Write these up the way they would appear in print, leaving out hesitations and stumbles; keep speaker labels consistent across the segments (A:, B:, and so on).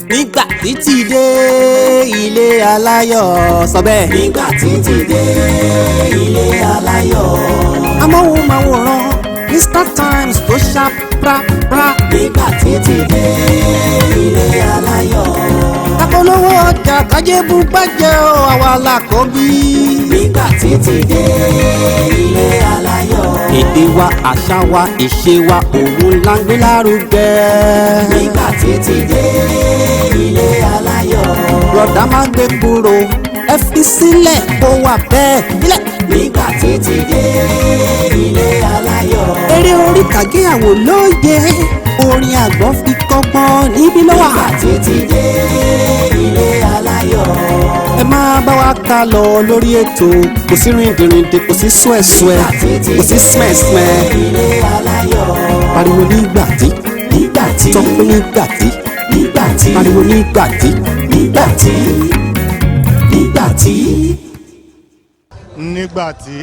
A: nígbà títí dé ilé aláyọ̀ sọ bẹ́ẹ̀.
B: nígbà títí dé ilé aláyọ̀.
A: amóhùnmáwòrán Mr Times tó ṣá prapra.
B: nígbà títí dé ilé aláyọ̀.
A: kápolówó ọjà kájébù gbàjẹ́ o àwa la kọ́ bí.
B: nígbà títí dé ilé aláyọ̀.
A: èdè wa àṣà wa ìṣe wa òun la ń gbé lárugẹ.
B: nígbà títí dé ilé aláyọ̀.
A: bùrọ̀dá má gbé kúrò ẹ fi sílẹ̀ kó wà bẹ́ẹ̀ nílẹ̀.
B: nígbà títí dé ilé aláyọ̀.
A: eré orí ìtàgé àwò lóye orin àgbọ̀ fi kọ́gbọ́n níbí ló wà.
B: nígbà títí dé ilé aláyọ̀.
A: ẹ máa bá wa ká lọ lórí ètò kò sí rìndìnrìndìn kò sí súẹ̀súẹ̀ kò sí smẹ̀smẹ̀.
B: ilé aláyọ̀.
A: pariwo nígbà tí
B: nígbà tí
A: sọ pé nígbà tí
B: nígbà tí
A: pariwo nígbà tí.
B: nígbà tí nígbà tí.
C: nígbà tí.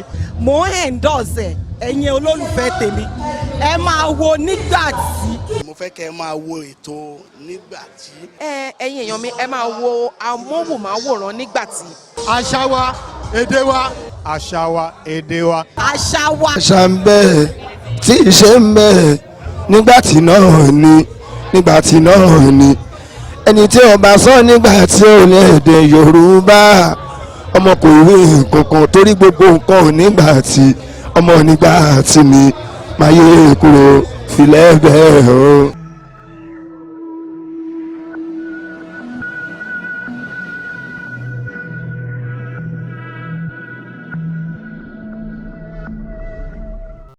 D: mò ń endorse ẹ̀yin olólùfẹ́ tèmi ẹ máa wo nígbà tí.
E: mo fẹ́ kẹ́ ẹ máa wo ètò nígbà tí.
F: ẹ̀yin èèyàn mi ẹ máa wo amóhùnmáwòrán nígbà tí.
C: àṣà wa èdè wa. àṣà wa èdè wa.
D: àṣà wa.
G: àṣà ń bẹ tí ìṣe ń bẹ nígbà tí náà ni nígbà tí náà ni ẹni tí ó bá sọ nígbà tí ò ní èdè Yorùbá ọmọ kò rí nǹkankan torí gbogbo nǹkan ò nígbà tí ọmọ nígbà tí ni máa yé kúrò filẹ̀ bẹ́ẹ̀ o.